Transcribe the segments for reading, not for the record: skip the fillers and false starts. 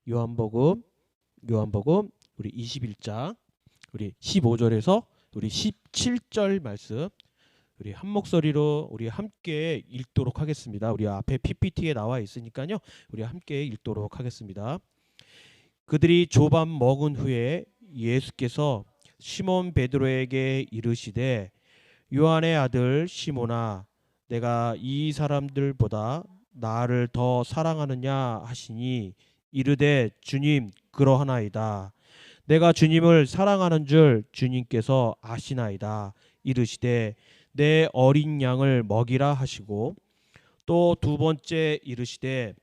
요한복음 우리 21장 우리 15절에서 우리 17절 말씀 우리 한 목소리로 우리 함께 읽도록 하겠습니다. 우리 앞에 PPT에 나와 있으니까요. 우리 함께 읽도록 하겠습니다. 그들이 조밥 먹은 후에 예수께서 시몬 베드로에게 이르시되 요한의 아들 시몬아 내가 이 사람들보다 나를 더 사랑하느냐 하시니 이르되 주님 그러하나이다. 내가 주님을 사랑하는 줄 주님께서 아시나이다. 이르시되 내 어린 양을 먹이라 하시고 또 두 번째 이르시되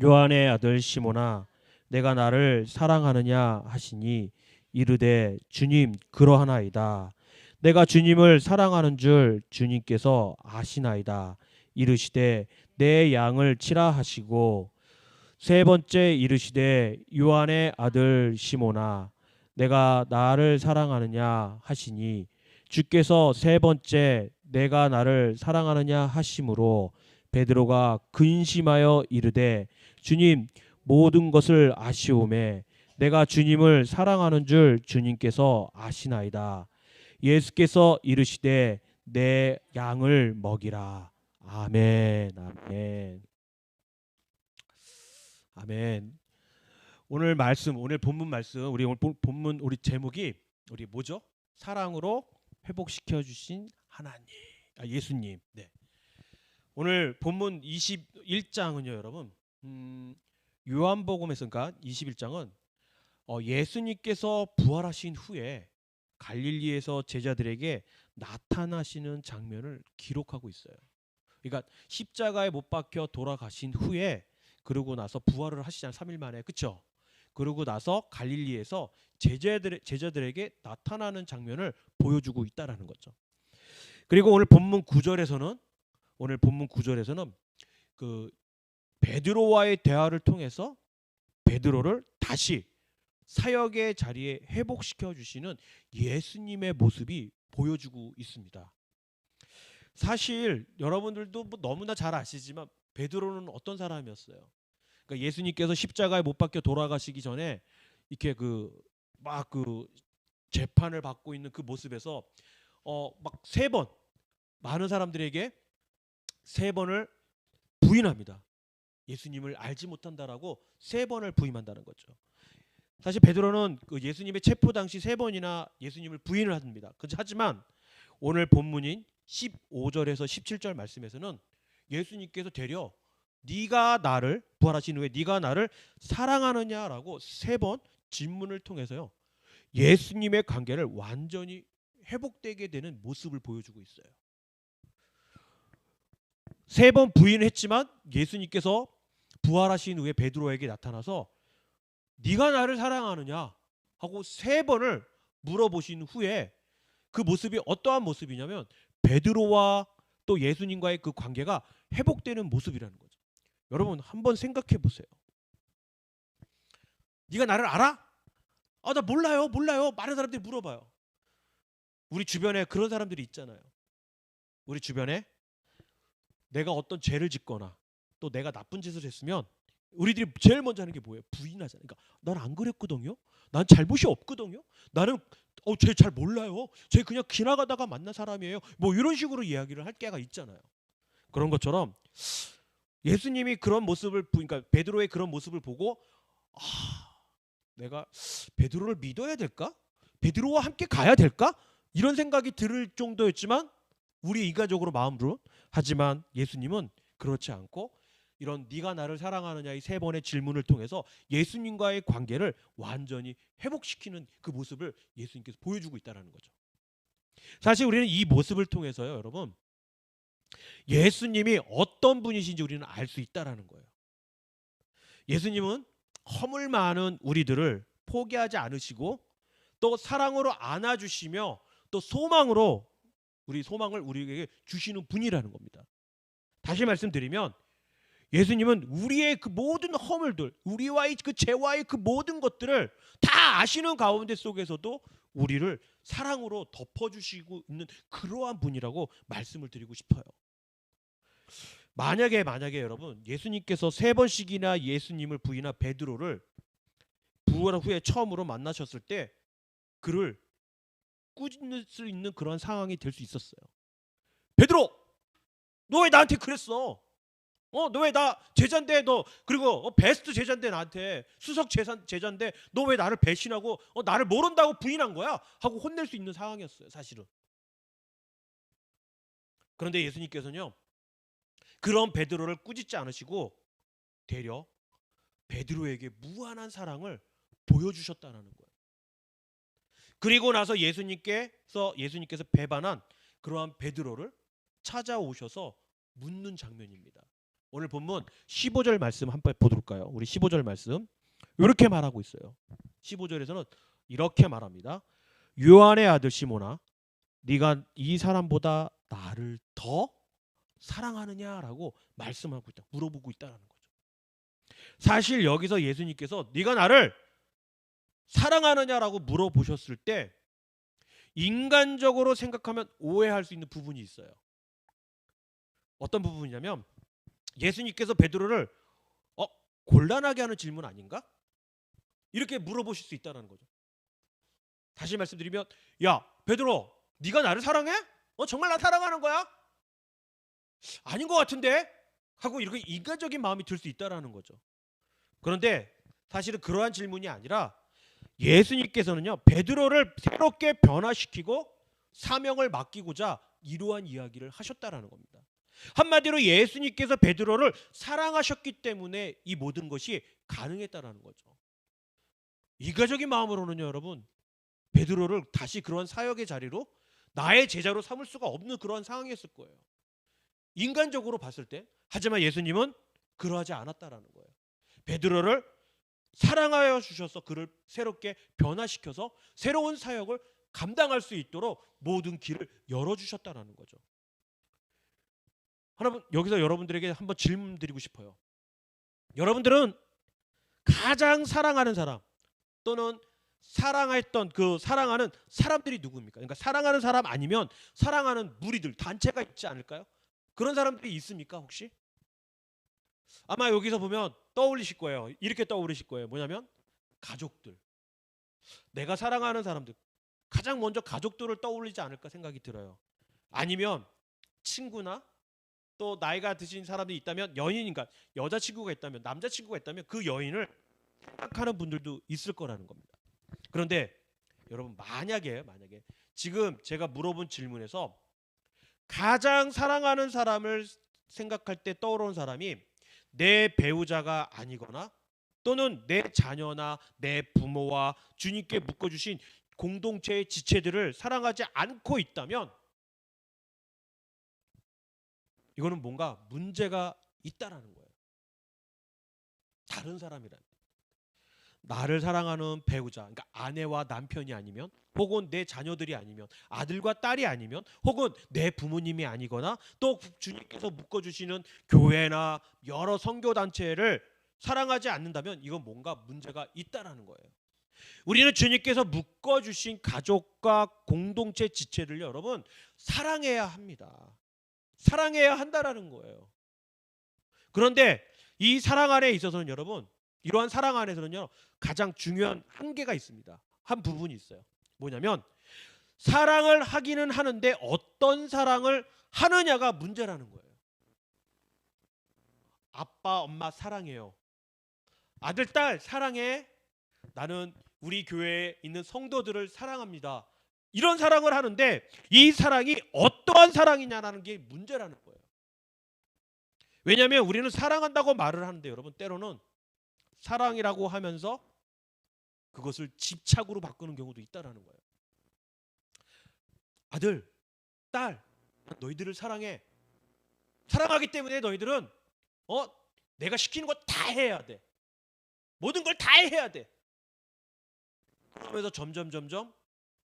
요한의 아들 시몬아 내가 나를 사랑하느냐 하시니 이르되 주님 그러하나이다. 내가 주님을 사랑하는 줄 주님께서 아시나이다. 이르시되 내 양을 치라 하시고 세 번째 이르시되 요한의 아들 시몬아 내가 나를 사랑하느냐 하시니 주께서 세 번째 내가 나를 사랑하느냐 하심으로 베드로가 근심하여 이르되 주님 모든 것을 아시오매 내가 주님을 사랑하는 줄 주님께서 아시나이다. 예수께서 이르시되 내 양을 먹이라. 아멘. 아멘. 아멘. 오늘 말씀, 오늘 본문 말씀, 우리 오늘 본문 우리 제목이 우리 뭐죠? 사랑으로 회복시켜 주신 하나님, 예수님. 네. 오늘 본문 21장은요, 여러분. 요한복음에서 그러니까 21장은 예수님께서 부활하신 후에 갈릴리에서 제자들에게 나타나시는 장면을 기록하고 있어요. 그러니까 십자가에 못 박혀 돌아가신 후에 그러고 나서 부활을 하시잖아요. 3일 만에. 그렇죠? 그러고 나서 갈릴리에서 제자들에게 나타나는 장면을 보여주고 있다라는 거죠. 그리고 오늘 본문 9절에서는 그 베드로와의 대화를 통해서 베드로를 다시 사역의 자리에 회복시켜 주시는 예수님의 모습이 보여주고 있습니다. 사실 여러분들도 뭐 너무나 잘 아시지만 베드로는 어떤 사람이었어요? 그러니까 예수님께서 십자가에 못 박혀 돌아가시기 전에 이렇게 그 재판을 받고 있는 그 모습에서 막 세 번 많은 사람들에게 세 번을 부인합니다. 예수님을 알지 못한다라고 세 번을 부인한다는 거죠. 사실 베드로는 그 예수님의 체포 당시 세 번이나 예수님을 부인을 합니다. 하지만 오늘 본문인 15절에서 17절 말씀에서는 예수님께서 되려 네가 나를 부활하신 후에 네가 나를 사랑하느냐라고 세 번 질문을 통해서요. 예수님의 관계를 완전히 회복되게 되는 모습을 보여주고 있어요. 세 번 부인을 했지만 예수님께서 부활하신 후에 베드로에게 나타나서 네가 나를 사랑하느냐 하고 세 번을 물어보신 후에 그 모습이 어떠한 모습이냐면 베드로와 또 예수님과의 그 관계가 회복되는 모습이라는 거죠. 여러분 한번 생각해 보세요. 네가 나를 알아? 나 몰라요. 많은 사람들이 물어봐요. 우리 주변에 그런 사람들이 있잖아요. 우리 주변에 내가 어떤 죄를 짓거나 또 내가 나쁜 짓을 했으면 우리들이 제일 먼저 하는 게 뭐예요? 부인하잖아요. 그러니까 난 안 그랬거든요. 난 잘못이 없거든요. 나는 쟤 잘 몰라요. 쟤 그냥 지나가다가 만난 사람이에요. 뭐 이런 식으로 이야기를 할 때가 있잖아요. 그런 것처럼 예수님이 그런 모습을 그러니까 베드로의 그런 모습을 보고 내가 베드로를 믿어야 될까? 베드로와 함께 가야 될까? 이런 생각이 들 정도였지만 우리 인간적으로 마음으로 하지만 예수님은 그렇지 않고 이런 네가 나를 사랑하느냐 이 세 번의 질문을 통해서 예수님과의 관계를 완전히 회복시키는 그 모습을 예수님께서 보여주고 있다는 거죠. 사실 우리는 이 모습을 통해서요, 여러분, 예수님이 어떤 분이신지 우리는 알 수 있다는 거예요. 예수님은 허물 많은 우리들을 포기하지 않으시고 또 사랑으로 안아주시며 또 소망을 우리에게 주시는 분이라는 겁니다. 다시 말씀드리면 예수님은 우리의 그 모든 허물들, 우리와의 그 죄와의 그 모든 것들을 다 아시는 가운데 속에서도 우리를 사랑으로 덮어주시고 있는 그러한 분이라고 말씀을 드리고 싶어요. 만약에 여러분 예수님께서 세 번씩이나 예수님을 부인한 베드로를 부활 후에 처음으로 만나셨을 때 그를 꾸짖을 수 있는 그런 상황이 될 수 있었어요. 베드로, 너 왜 나한테 그랬어? 너 왜 나 제자인데 너 그리고 베스트 제자인데 나한테 수석 제자인데 너 왜 나를 배신하고 나를 모른다고 부인한 거야? 하고 혼낼 수 있는 상황이었어요, 사실은. 그런데 예수님께서는요, 그런 베드로를 꾸짖지 않으시고 되려 베드로에게 무한한 사랑을 보여주셨다는 거예요. 그리고 나서 예수님께서 배반한 그러한 베드로를 찾아오셔서 묻는 장면입니다. 오늘 본문 15절 말씀 한번 보도록까요? 우리 15절 말씀 이렇게 말하고 있어요. 15절에서는 이렇게 말합니다. 요한의 아들 시몬아, 네가 이 사람보다 나를 더 사랑하느냐라고 말씀하고 있다. 물어보고 있다는 거죠. 사실 여기서 예수님께서 네가 나를 사랑하느냐라고 물어보셨을 때 인간적으로 생각하면 오해할 수 있는 부분이 있어요. 어떤 부분이냐면 예수님께서 베드로를 곤란하게 하는 질문 아닌가? 이렇게 물어보실 수 있다는 거죠. 다시 말씀드리면, 야 베드로, 네가 나를 사랑해? 정말 나 사랑하는 거야? 아닌 것 같은데? 하고 이렇게 인간적인 마음이 들 수 있다는 거죠. 그런데 사실은 그러한 질문이 아니라 예수님께서는요, 베드로를 새롭게 변화시키고 사명을 맡기고자 이러한 이야기를 하셨다라는 겁니다. 한마디로 예수님께서 베드로를 사랑하셨기 때문에 이 모든 것이 가능했다라는 거죠. 인간적인 마음으로는요, 여러분, 베드로를 다시 그런 사역의 자리로 나의 제자로 삼을 수가 없는 그런 상황이었을 거예요. 인간적으로 봤을 때. 하지만 예수님은 그러하지 않았다라는 거예요. 베드로를 사랑하여 주셔서 그를 새롭게 변화시켜서 새로운 사역을 감당할 수 있도록 모든 길을 열어주셨다는 거죠. 하나님, 여기서 여러분들에게 한번 질문 드리고 싶어요. 여러분들은 가장 사랑하는 사람 또는 사랑했던 그 사랑하는 사람들이 누구입니까? 그러니까 사랑하는 사람 아니면 사랑하는 무리들, 단체가 있지 않을까요? 그런 사람들이 있습니까 혹시? 아마 여기서 보면 떠올리실 거예요. 이렇게 떠오르실 거예요. 뭐냐면 가족들. 내가 사랑하는 사람들. 가장 먼저 가족들을 떠올리지 않을까 생각이 들어요. 아니면 친구나 또 나이가 드신 사람이 있다면 연인인가, 여자친구가 있다면, 남자친구가 있다면 그 여인을 생각하는 분들도 있을 거라는 겁니다. 그런데 여러분, 만약에 지금 제가 물어본 질문에서 가장 사랑하는 사람을 생각할 때 떠오르는 사람이 내 배우자가 아니거나 또는 내 자녀나 내 부모와 주님께 묶어주신 공동체의 지체들을 사랑하지 않고 있다면 이거는 뭔가 문제가 있다라는 거예요. 다른 사람이라면. 나를 사랑하는 배우자, 그러니까 아내와 남편이 아니면, 혹은 내 자녀들이 아니면, 아들과 딸이 아니면, 혹은 내 부모님이 아니거나 또 주님께서 묶어주시는 교회나 여러 선교단체를 사랑하지 않는다면 이건 뭔가 문제가 있다라는 거예요. 우리는 주님께서 묶어주신 가족과 공동체 지체를 여러분 사랑해야 합니다. 사랑해야 한다라는 거예요. 그런데 이 사랑 안에 있어서는 여러분, 이러한 사랑 안에서는요 가장 중요한 한계가 있습니다. 한 부분이 있어요. 뭐냐면 사랑을 하기는 하는데 어떤 사랑을 하느냐가 문제라는 거예요. 아빠 엄마 사랑해요. 아들 딸 사랑해. 나는 우리 교회에 있는 성도들을 사랑합니다. 이런 사랑을 하는데 이 사랑이 어떠한 사랑이냐라는 게 문제라는 거예요. 왜냐하면 우리는 사랑한다고 말을 하는데 여러분 때로는 사랑이라고 하면서 그것을 집착으로 바꾸는 경우도 있다라는 거예요. 아들, 딸, 너희들을 사랑해. 사랑하기 때문에 너희들은 내가 시키는 거 다 해야 돼. 모든 걸 다 해야 돼. 그러면서 점점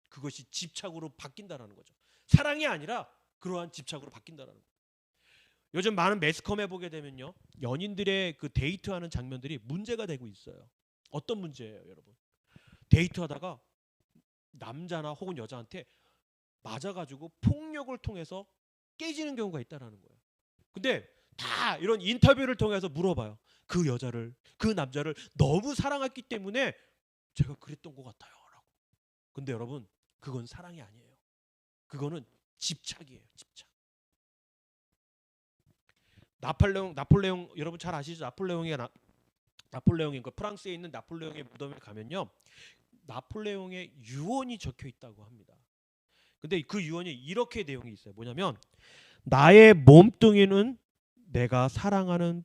그것이 집착으로 바뀐다라는 거죠. 사랑이 아니라 그러한 집착으로 바뀐다라는 거예요. 요즘 많은 매스컴에 보게 되면요, 연인들의 그 데이트하는 장면들이 문제가 되고 있어요. 어떤 문제예요, 여러분? 데이트하다가 남자나 혹은 여자한테 맞아가지고 폭력을 통해서 깨지는 경우가 있다라는 거예요. 근데 다 이런 인터뷰를 통해서 물어봐요. 그 여자를, 그 남자를 너무 사랑했기 때문에 제가 그랬던 것 같아요 라고. 근데 여러분, 그건 사랑이 아니에요. 그거는 집착이에요. 집착. 나폴레옹 여러분 잘 아시죠? 나폴레옹이 그 프랑스에 있는 나폴레옹의 무덤에 가면요, 나폴레옹의 유언이 적혀 있다고 합니다. 근데 그 유언이 이렇게 내용이 있어요. 뭐냐면, 나의 몸뚱이는 내가 사랑하는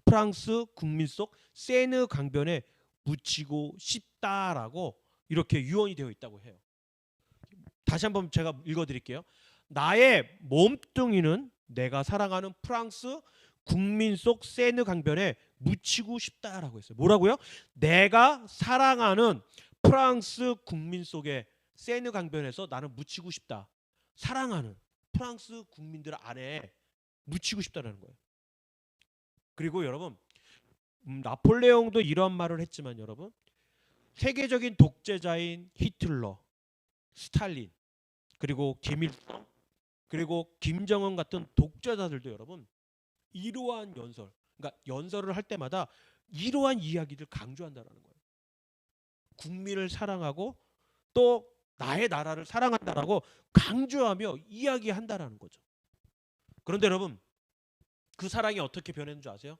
프랑스 국민 속 세느 강변에 묻히고 싶다라고 이렇게 유언이 되어 있다고 해요. 다시 한번 제가 읽어드릴게요. 나의 몸뚱이는 내가 사랑하는 프랑스 국민 속 세느 강변에 묻히고 싶다라고 했어요. 뭐라고요? 내가 사랑하는 프랑스 국민 속의 세느 강변에서 나는 묻히고 싶다. 사랑하는 프랑스 국민들 안에 묻히고 싶다라는 거예요. 그리고 여러분, 나폴레옹도 이런 말을 했지만 여러분, 세계적인 독재자인 히틀러, 스탈린, 그리고 김일성, 그리고 김정은 같은 독재자들도 여러분 이러한 그러니까 연설을 할 때마다 이러한 이야기를 강조한다는 거예요. 국민을 사랑하고 또 나의 나라를 사랑한다라고 강조하며 이야기한다라는 거죠. 그런데 여러분, 그 사랑이 어떻게 변했는 줄 아세요?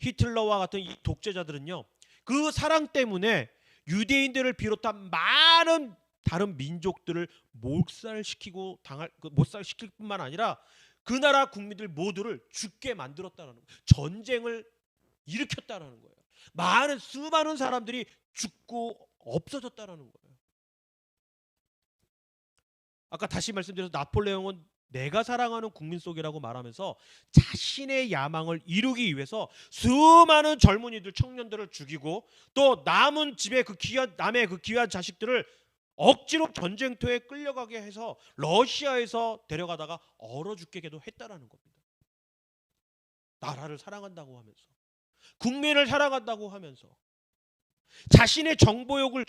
히틀러와 같은 이 독재자들은요, 그 사랑 때문에 유대인들을 비롯한 많은 다른 민족들을 몰살시킬 뿐만 아니라 그 나라 국민들 모두를 죽게 만들었다는 거예요. 전쟁을 일으켰다는 거예요. 수많은 사람들이 죽고 없어졌다는 거예요. 아까 다시 말씀드려서 나폴레옹은 내가 사랑하는 국민 속이라고 말하면서 자신의 야망을 이루기 위해서 수많은 젊은이들, 청년들을 죽이고 또 남은 집에 남의 그 귀한 자식들을 억지로 전쟁터에 끌려가게 해서 러시아에서 데려가다가 얼어 죽게도 했다라는 겁니다. 나라를 사랑한다고 하면서, 국민을 사랑한다고 하면서 자신의 정보욕을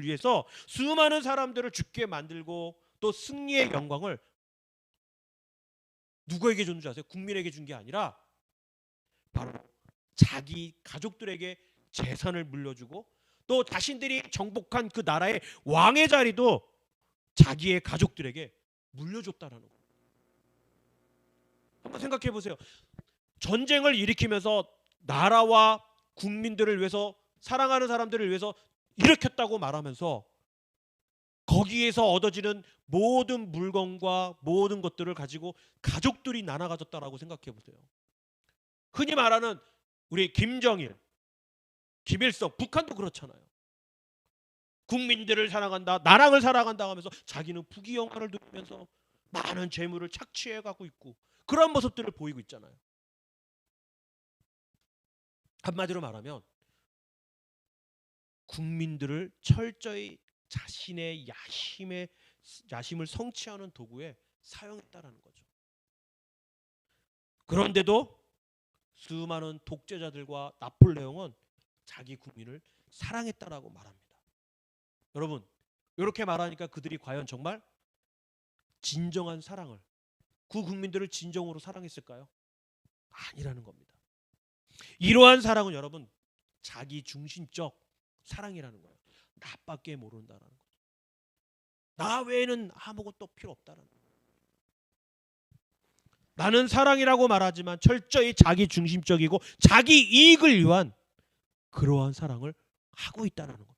위해서 수많은 사람들을 죽게 만들고 또 승리의 영광을 누구에게 준 줄 아세요? 국민에게 준 게 아니라 바로 자기 가족들에게 재산을 물려주고 또 자신들이 정복한 그 나라의 왕의 자리도 자기의 가족들에게 물려줬다라는 거예요. 한번 생각해 보세요. 전쟁을 일으키면서 나라와 국민들을 위해서, 사랑하는 사람들을 위해서 일으켰다고 말하면서 거기에서 얻어지는 모든 물건과 모든 것들을 가지고 가족들이 나눠 가졌다라고 생각해 보세요. 흔히 말하는 우리 김정일, 김일성, 북한도 그렇잖아요. 국민들을 사랑한다, 나라를 사랑한다 하면서 자기는 부귀영화를 누리면서 많은 재물을 착취해 가고 있고 그런 모습들을 보이고 있잖아요. 한마디로 말하면 국민들을 철저히 자신의 야심을 성취하는 도구에 사용했다라는 거죠. 그런데도 수많은 독재자들과 나폴레옹은 자기 국민을 사랑했다라고 말합니다. 여러분, 이렇게 말하니까 그들이 과연 정말 진정한 사랑을, 그 국민들을 진정으로 사랑했을까요? 아니라는 겁니다. 이러한 사랑은 여러분 자기 중심적 사랑이라는 거예요. 나밖에 모른다라는 거죠. 나 외에는 아무것도 필요 없다라는 거예요. 나는 사랑이라고 말하지만 철저히 자기 중심적이고 자기 이익을 위한 그러한 사랑을 하고 있다는 겁니다.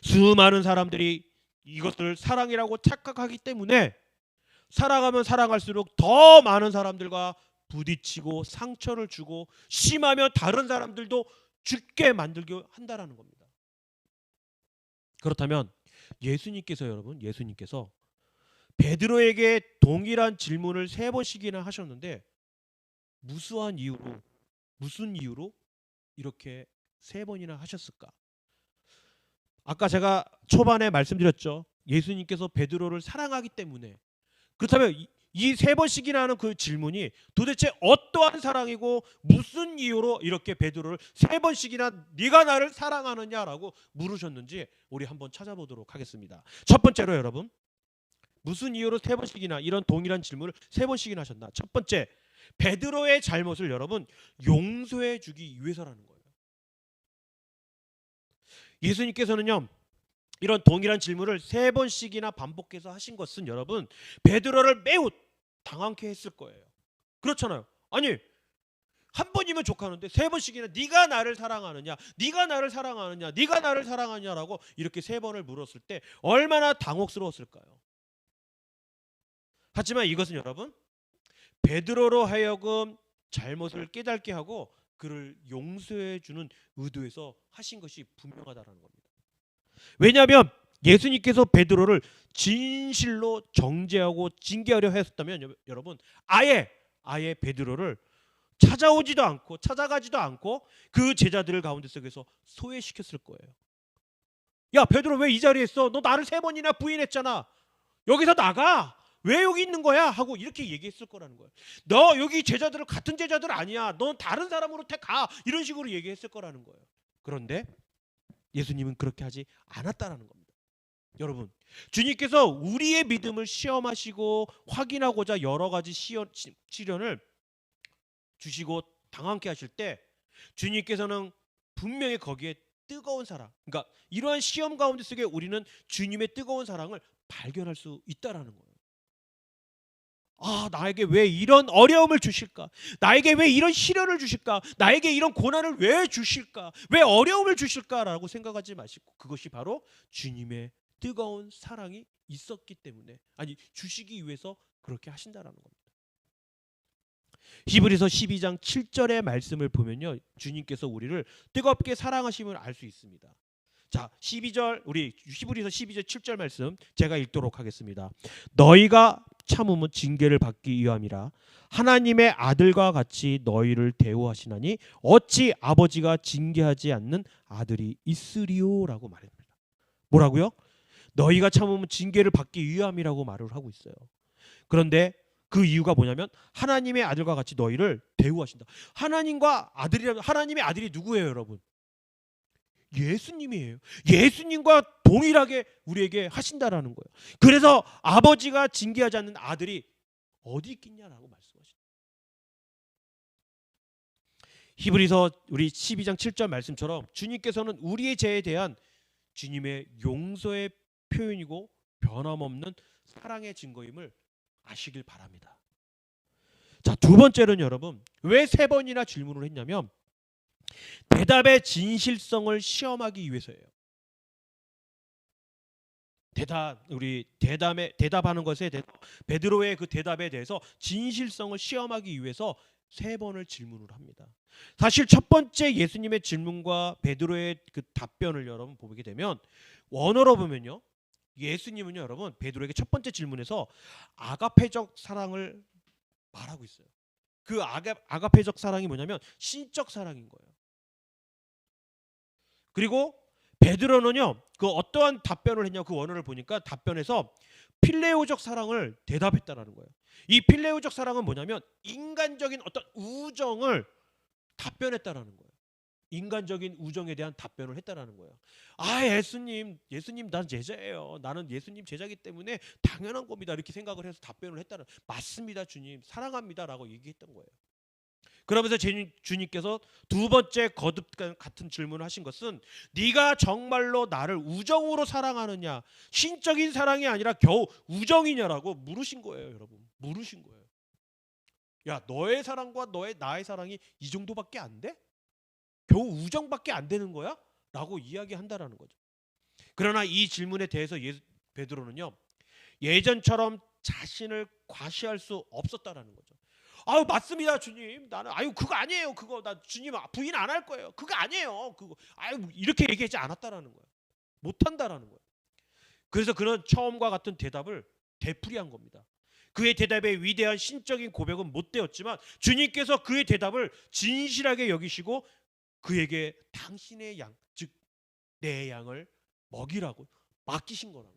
수많은 사람들이 이것을 사랑이라고 착각하기 때문에 사랑하면 사랑할수록 더 많은 사람들과 부딪히고 상처를 주고 심하면 다른 사람들도 죽게 만들게 한다라는 겁니다. 그렇다면 예수님께서 베드로에게 동일한 질문을 3번씩이나 하셨는데 무슨 이유로 이렇게 3번이나 하셨을까? 아까 제가 초반에 말씀드렸죠. 예수님께서 베드로를 사랑하기 때문에. 그렇다면 이 3번씩이나 하는 그 질문이 도대체 어떠한 사랑이고 무슨 이유로 이렇게 베드로를 3번씩이나 네가 나를 사랑하느냐라고 물으셨는지 우리 한번 찾아보도록 하겠습니다. 첫 번째로 여러분, 무슨 이유로 3번씩이나 이런 동일한 질문을 3번씩이나 하셨나? 첫 번째, 베드로의 잘못을 여러분 용서해 주기 위해서라는 거예요. 예수님께서는요, 이런 동일한 질문을 3번씩이나 반복해서 하신 것은 여러분 베드로를 매우 당황케 했을 거예요. 그렇잖아요. 아니 한 번이면 족하는데 3번씩이나 네가 나를 사랑하느냐, 네가 나를 사랑하느냐, 네가 나를 사랑하느냐라고 이렇게 3번을 물었을 때 얼마나 당혹스러웠을까요? 하지만 이것은 여러분 베드로로 하여금 잘못을 깨닫게 하고 그를 용서해 주는 의도에서 하신 것이 분명하다라는 겁니다. 왜냐하면 예수님께서 베드로를 진실로 정죄하고 징계하려 했었다면 여러분 아예 베드로를 찾아오지도 않고 찾아가지도 않고 그 제자들 가운데 속에서 소외시켰을 거예요. 야 베드로 왜 이 자리에 있어? 너 나를 3번이나 부인했잖아. 여기서 나가. 왜 여기 있는 거야? 하고 이렇게 얘기했을 거라는 거예요. 너 여기 제자들은 같은 제자들 아니야. 넌 다른 사람으로 가. 이런 식으로 얘기했을 거라는 거예요. 그런데 예수님은 그렇게 하지 않았다라는 겁니다. 여러분 주님께서 우리의 믿음을 시험하시고 확인하고자 여러 가지 시련을 주시고 당황케 하실 때 주님께서는 분명히 거기에 뜨거운 사랑, 그러니까 이러한 시험 가운데 속에 우리는 주님의 뜨거운 사랑을 발견할 수 있다라는 거예요. 아, 나에게 왜 이런 어려움을 주실까? 나에게 왜 이런 시련을 주실까? 나에게 이런 고난을 왜 주실까? 왜 어려움을 주실까라고 생각하지 마시고 그것이 바로 주님의 뜨거운 사랑이 있었기 때문에, 아니 주시기 위해서 그렇게 하신다라는 겁니다. 히브리서 12장 7절의 말씀을 보면요, 주님께서 우리를 뜨겁게 사랑하심을 알 수 있습니다. 자, 12절 우리 히브리서 12절 7절 말씀 제가 읽도록 하겠습니다. 너희가 참음은 징계를 받기 위함이라 하나님의 아들과 같이 너희를 대우하시나니 어찌 아버지가 징계하지 않는 아들이 있으리요라고 말합니다. 뭐라고요? 너희가 참음은 징계를 받기 위함이라고 말을 하고 있어요. 그런데 그 이유가 뭐냐면 하나님의 아들과 같이 너희를 대우하신다. 하나님과 아들이라면 하나님의 아들이 누구예요, 여러분? 예수님이에요. 예수님과 동일하게 우리에게 하신다라는 거예요. 그래서 아버지가 징계하지 않는 아들이 어디 있겠냐라고 말씀하십니다. 히브리서 우리 12장 7절 말씀처럼 주님께서는 우리의 죄에 대한 주님의 용서의 표현이고 변함없는 사랑의 증거임을 아시길 바랍니다. 자, 두 번째는 여러분 왜 3번이나 질문을 했냐면 대답의 진실성을 시험하기 위해서예요. 대답하는 것에 대해서 베드로의 그 대답에 대해서 진실성을 시험하기 위해서 3번을 질문을 합니다. 사실 첫 번째 예수님의 질문과 베드로의 그 답변을 여러분 보게 되면 원어로 보면요, 예수님은요 여러분 베드로에게 첫 번째 질문에서 아가페적 사랑을 말하고 있어요. 그 아가페적 사랑이 뭐냐면 신적 사랑인 거예요. 그리고 베드로는요 그 어떠한 답변을 했냐, 그 원어를 보니까 답변에서 필레오적 사랑을 대답했다라는 거예요. 이 필레오적 사랑은 뭐냐면 인간적인 어떤 우정을 답변했다라는 거예요. 인간적인 우정에 대한 답변을 했다라는 거예요. 아, 예수님 난 제자예요. 나는 예수님 제자이기 때문에 당연한 겁니다. 이렇게 생각을 해서 답변을 했다는, 맞습니다 주님, 사랑합니다라고 얘기했던 거예요. 그러면서 주님께서 두 번째 거듭 같은 질문을 하신 것은 네가 정말로 나를 우정으로 사랑하느냐, 신적인 사랑이 아니라 겨우 우정이냐라고 물으신 거예요. 여러분 물으신 거예요. 야, 너의 사랑과 나의 사랑이 이 정도밖에 안 돼? 겨우 우정밖에 안 되는 거야? 라고 이야기한다라는 거죠. 그러나 이 질문에 대해서 베드로는요 예전처럼 자신을 과시할 수 없었다라는 거죠. 아유, 맞습니다 주님, 나는 그거 아니에요, 그거 나 주님 부인 안 할 거예요, 그거 아니에요, 그거 이렇게 얘기하지 않았다라는 거예요. 못한다라는 거예요. 그래서 그는 처음과 같은 대답을 되풀이한 겁니다. 그의 대답에 위대한 신적인 고백은 못 되었지만 주님께서 그의 대답을 진실하게 여기시고 그에게 당신의 양, 즉 내 양을 먹이라고 맡기신 거라고,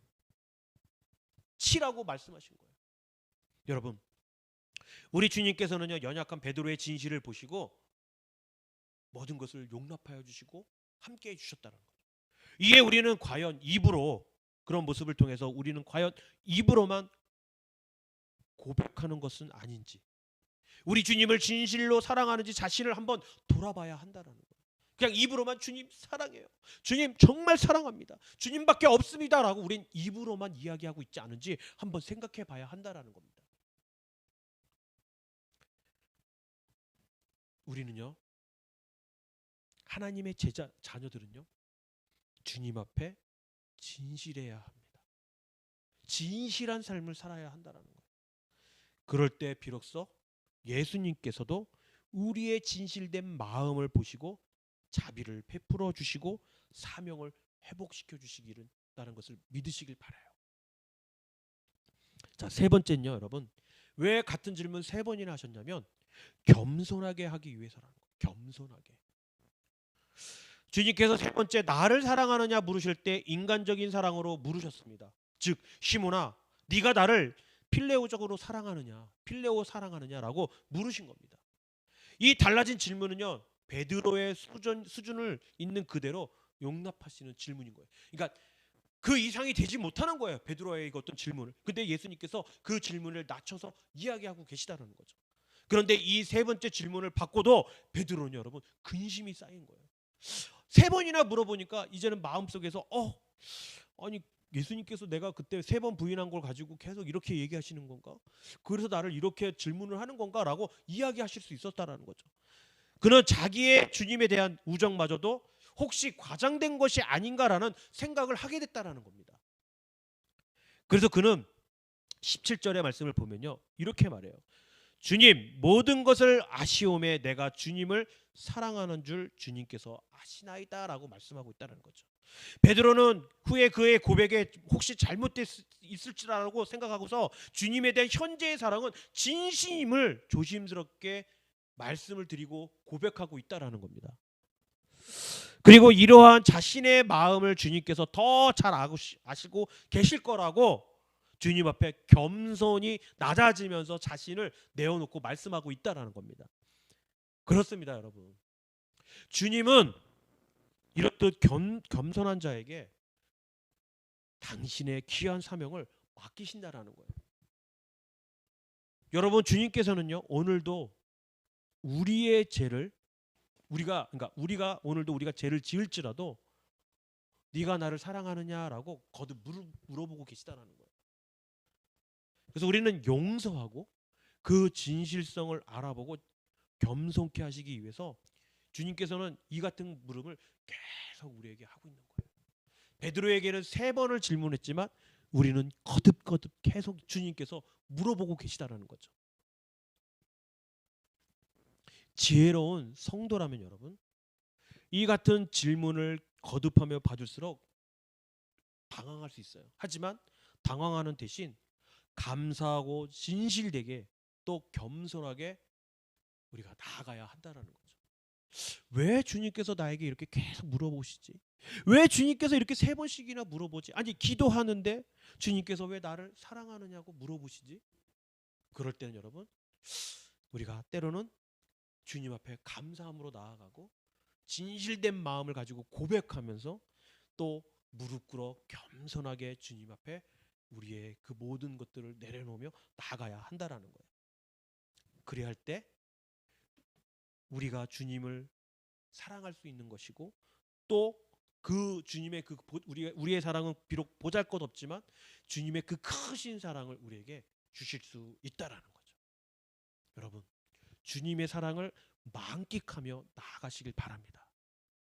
치라고 말씀하신 거예요. 여러분 우리 주님께서는요 연약한 베드로의 진실을 보시고 모든 것을 용납하여 주시고 함께 해주셨다는 거죠. 이에 우리는 과연 입으로, 그런 모습을 통해서 우리는 과연 입으로만 고백하는 것은 아닌지, 우리 주님을 진실로 사랑하는지 자신을 한번 돌아봐야 한다는 거예요. 그냥 입으로만 주님 사랑해요, 주님 정말 사랑합니다, 주님밖에 없습니다라고 우린 입으로만 이야기하고 있지 않은지 한번 생각해 봐야 한다라는 겁니다. 우리는요, 하나님의 자녀들은요, 주님 앞에 진실해야 합니다. 진실한 삶을 살아야 한다는 거예요. 그럴 때 비로소 예수님께서도 우리의 진실된 마음을 보시고 자비를 베풀어 주시고 사명을 회복시켜 주시기를 다는 것을 믿으시길 바라요. 자, 세 번째는요, 여러분. 왜 같은 질문 세 번이나 하셨냐면 겸손하게 하기 위해서라는 거예요. 겸손하게. 주님께서 세 번째 나를 사랑하느냐 물으실 때 인간적인 사랑으로 물으셨습니다. 즉 시몬아, 네가 나를 필레오적으로 사랑하느냐, 필레오 사랑하느냐라고 물으신 겁니다. 이 달라진 질문은요, 베드로의 수준을 있는 그대로 용납할 수 있는 질문인 거예요. 그러니까 그 이상이 되지 못하는 거예요, 베드로의 어떤 질문을. 근데 예수님께서 그 질문을 낮춰서 이야기하고 계시다는 거죠. 그런데 이 세 번째 질문을 받고도 베드로는 여러분 근심이 쌓인 거예요. 세 번이나 물어보니까 이제는 마음속에서 아니 예수님께서 내가 그때 세 번 부인한 걸 가지고 계속 이렇게 얘기하시는 건가? 그래서 나를 이렇게 질문을 하는 건가라고 이야기하실 수 있었다라는 거죠. 그는 자기의 주님에 대한 우정마저도 혹시 과장된 것이 아닌가라는 생각을 하게 됐다라는 겁니다. 그래서 그는 17절의 말씀을 보면요, 이렇게 말해요. 주님, 모든 것을 아시오매 내가 주님을 사랑하는 줄 주님께서 아시나이다라고 말씀하고 있다는 거죠. 베드로는 후에 그의 고백에 혹시 잘못됐을지라고 생각하고서 주님에 대한 현재의 사랑은 진심임을 조심스럽게 말씀을 드리고 고백하고 있다라는 겁니다. 그리고 이러한 자신의 마음을 주님께서 더 잘 아시고 계실 거라고 주님 앞에 겸손히 낮아지면서 자신을 내어놓고 말씀하고 있다라는 겁니다. 그렇습니다, 여러분. 주님은 이렇듯 겸손한 자에게 당신의 귀한 사명을 맡기신다라는 거예요. 여러분, 주님께서는요, 오늘도 우리의 죄를 우리가 오늘도 우리가 죄를 지을지라도 네가 나를 사랑하느냐라고 거듭 물어보고 계시다라는 거예요. 그래서 우리는 용서하고 그 진실성을 알아보고 겸손케 하시기 위해서 주님께서는 이 같은 물음을 계속 우리에게 하고 있는 거예요. 베드로에게는 3번을 질문했지만 우리는 거듭 계속 주님께서 물어보고 계시다라는 거죠. 지혜로운 성도라면 여러분, 이 같은 질문을 거듭하며 받을수록 당황할 수 있어요. 하지만 당황하는 대신 감사하고 진실되게 또 겸손하게 우리가 나아가야 한다는 거죠. 왜 주님께서 나에게 이렇게 계속 물어보시지? 왜 주님께서 이렇게 3번씩이나 물어보지? 아니 기도하는데 주님께서 왜 나를 사랑하느냐고 물어보시지? 그럴 때는 여러분, 우리가 때로는 주님 앞에 감사함으로 나아가고 진실된 마음을 가지고 고백하면서 또 무릎 꿇어 겸손하게 주님 앞에 우리의 그 모든 것들을 내려놓으며 나아가야 한다라는 거예요. 그래야 할 때 우리가 주님을 사랑할 수 있는 것이고 또 그 주님의 그 우리의 사랑은 비록 보잘것없지만 주님의 그 크신 사랑을 우리에게 주실 수 있다라는 거죠. 여러분, 주님의 사랑을 만끽하며 나아가시길 바랍니다.